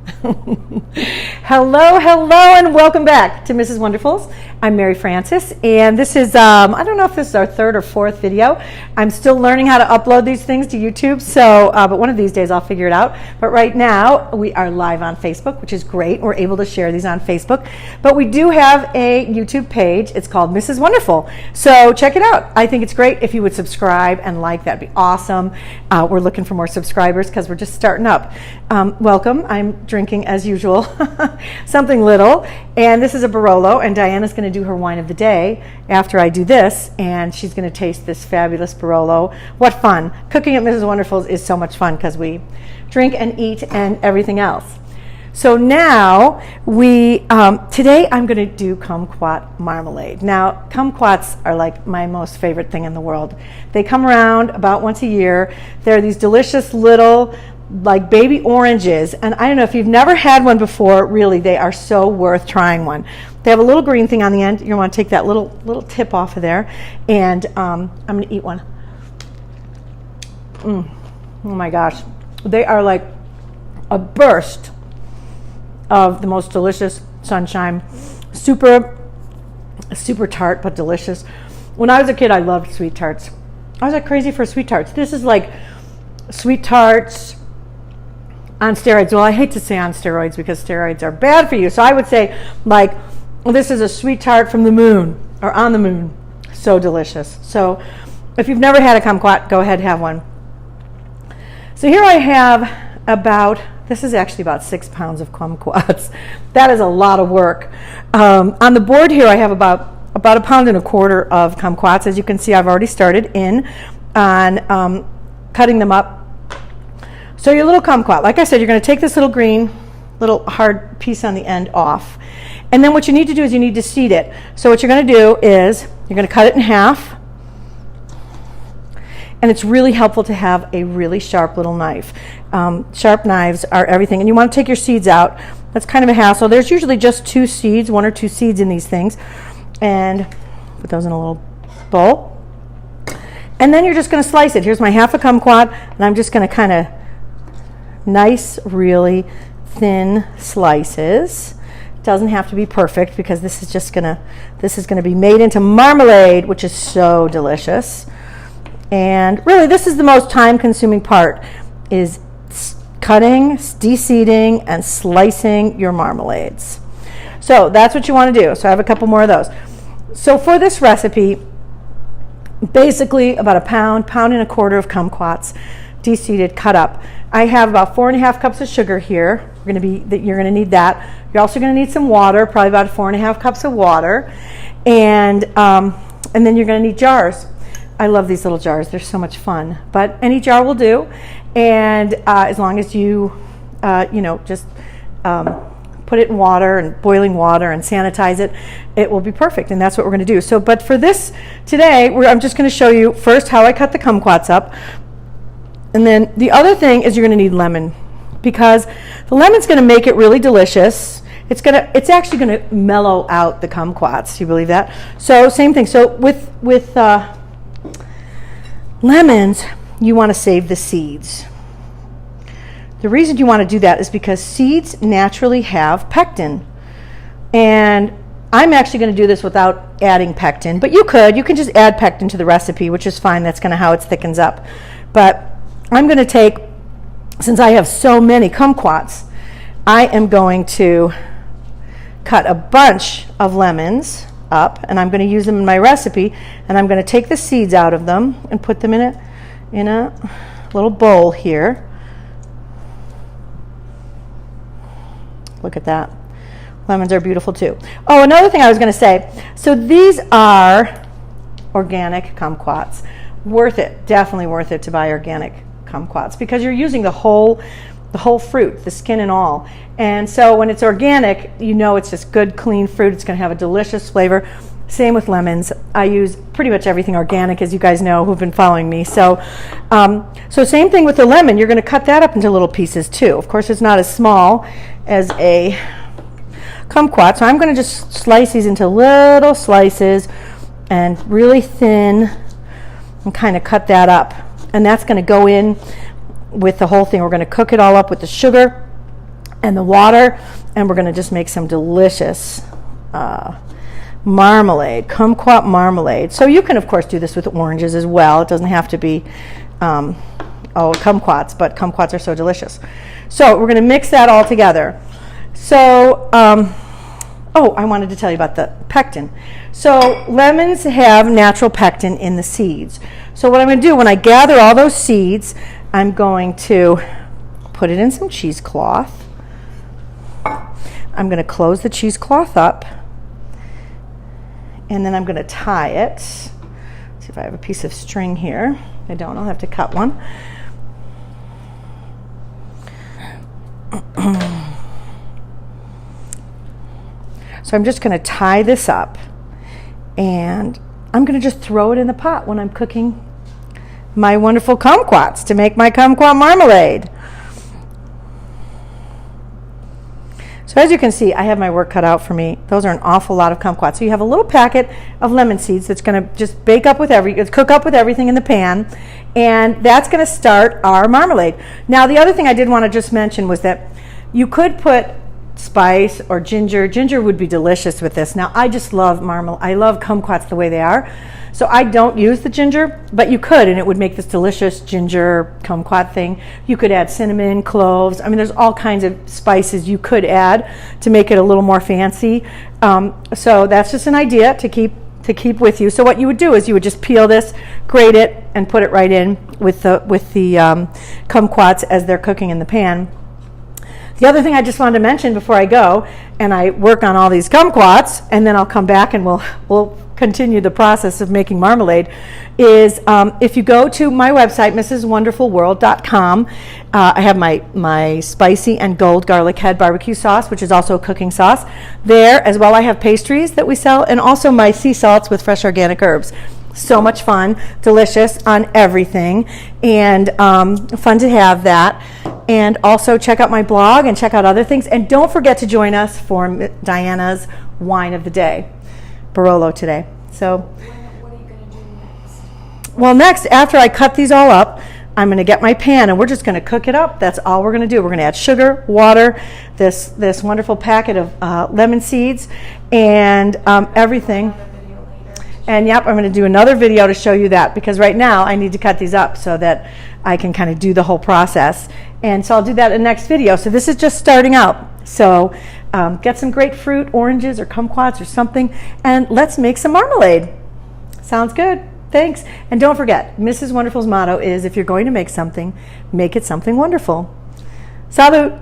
Hello, hello, and welcome back to Mrs. Wonderfuls. I'm Mary Frances, and this is, I don't know if this is our third or fourth video. I'm still learning how to upload these things to YouTube, so, but one of these days I'll figure it out. But right now, we are live on Facebook, which is great. We're able to share these on Facebook. But we do have a YouTube page. It's called Mrs. Wonderful. So check it out. I think it's great if you would subscribe and like. That'd be awesome. We're looking for more subscribers because we're just starting up. Welcome. I'm drinking, as usual, something little. And this is a Barolo, and Diana's going to do her wine of the day after I do this, and she's going to taste this fabulous Barolo. What fun. Cooking at Mrs. Wonderful's is so much fun because we drink and eat and everything else. So now today I'm going to do Kumquat Marmalade. Now, kumquats are like my most favorite thing in the world. They come around about once a year. They're these delicious little like baby oranges, and I don't know if you've never had one before. Really, they are so worth trying one. They have a little green thing on the end. You want to take that little tip off of there, and I'm going to eat one. Oh my gosh, they are like a burst of the most delicious sunshine. Super tart, but delicious. When I was a kid, I loved sweet tarts. I was like crazy for sweet tarts. This is like sweet tarts on steroids. Well, I hate to say on steroids because steroids are bad for you. So I would say like, this is a sweet tart from the moon or on the moon. So delicious. So if you've never had a kumquat, go ahead and have one. So here I have this is actually about 6 pounds of kumquats. That is a lot of work. On the board here I have about 1.25 pounds of kumquats. As you can see, I've already started in on cutting them up. So your little kumquat, like I said, you're going to take this little green, little hard piece on the end off. And then what you need to do is you need to seed it. So what you're going to do is you're going to cut it in half. And it's really helpful to have a really sharp little knife. Sharp knives are everything. And you want to take your seeds out. That's kind of a hassle. There's usually just 2 seeds, 1 or 2 seeds in these things. And put those in a little bowl. And then you're just going to slice it. Here's my half a kumquat, and I'm just going to kind of nice, really thin slices. Doesn't have to be perfect because this is going to be made into marmalade, which is so delicious. And really, this is the most time-consuming part, is cutting, de-seeding, and slicing your marmalades. So that's what you want to do. So I have a couple more of those. So for this recipe, basically about 1.25 pounds of kumquats, de-seeded, cut up. I have about 4.5 cups of sugar here. You're going to need that. You're also going to need some water, probably about 4.5 cups of water, and then you're going to need jars. I love these little jars. They're so much fun. But any jar will do, and as long as you, just put it in water and boiling water and sanitize it, it will be perfect, and that's what we're going to do. So, but for this today, I'm just going to show you first how I cut the kumquats up, and then the other thing is you're going to need lemon, because the lemon's going to make it really delicious. It's actually going to mellow out the kumquats. You believe that? So same thing. So with lemons, you want to save the seeds. The reason you want to do that is because seeds naturally have pectin. And I'm actually going to do this without adding pectin, but you can just add pectin to the recipe, which is fine. That's kind of how it thickens up. But I'm going to take, since I have so many kumquats, I am going to cut a bunch of lemons up, and I'm going to use them in my recipe, and I'm going to take the seeds out of them and put them in a little bowl here. Look at that. Lemons are beautiful too. Oh, another thing I was going to say. So these are organic kumquats. Worth it, definitely worth it to buy organic kumquats because you're using the whole fruit, the skin and all. And so when it's organic, it's just good, clean fruit. It's going to have a delicious flavor. Same with lemons. I use pretty much everything organic, as you guys know who've been following me. So same thing with the lemon. You're going to cut that up into little pieces too. Of course, it's not as small as a kumquat. So I'm going to just slice these into little slices and really thin and kind of cut that up. And that's going to go in with the whole thing. We're going to cook it all up with the sugar. and the water, and we're going to just make some delicious marmalade, kumquat marmalade. So you can, of course, do this with oranges as well. It doesn't have to be kumquats, but kumquats are so delicious. So we're going to mix that all together. So, I wanted to tell you about the pectin. So lemons have natural pectin in the seeds. So what I'm going to do when I gather all those seeds, I'm going to put it in some cheesecloth. I'm going to close the cheesecloth up, and then I'm going to tie it. Let's see if I have a piece of string here. I don't. I'll have to cut one. So I'm just going to tie this up, and I'm going to just throw it in the pot when I'm cooking my wonderful kumquats to make my kumquat marmalade. So as you can see, I have my work cut out for me. Those are an awful lot of kumquats. So you have a little packet of lemon seeds that's going to just cook up with everything in the pan, and that's going to start our marmalade. Now the other thing I did want to just mention was that you could put spice or ginger. Ginger would be delicious with this. Now I just love marmalade. I love kumquats the way they are. So I don't use the ginger, but you could, and it would make this delicious ginger kumquat thing. You could add cinnamon, cloves. I mean, there's all kinds of spices you could add to make it a little more fancy. So that's just an idea to keep with you. So what you would do is you would just peel this, grate it, and put it right in with the kumquats as they're cooking in the pan. The other thing I just wanted to mention before I go, and I work on all these kumquats, and then I'll come back and we'll continue the process of making marmalade, is if you go to my website, mrswonderfulworld.com, I have my spicy and gold garlic head barbecue sauce, which is also a cooking sauce. There as well I have pastries that we sell, and also my sea salts with fresh organic herbs. So much fun, delicious on everything, and fun to have that. And also check out my blog and check out other things. And don't forget to join us for Diana's Wine of the Day, Barolo today. So, what are you going to do next? Well, next, after I cut these all up, I'm going to get my pan and we're just going to cook it up. That's all we're going to do. We're going to add sugar, water, this wonderful packet of lemon seeds, and everything. And yep, I'm going to do another video to show you that, because right now I need to cut these up so that I can kind of do the whole process. And so I'll do that in the next video. So this is just starting out. So get some grapefruit, oranges, or kumquats or something, and let's make some marmalade. Sounds good. Thanks. And don't forget, Mrs. Wonderful's motto is, if you're going to make something, make it something wonderful. Salut.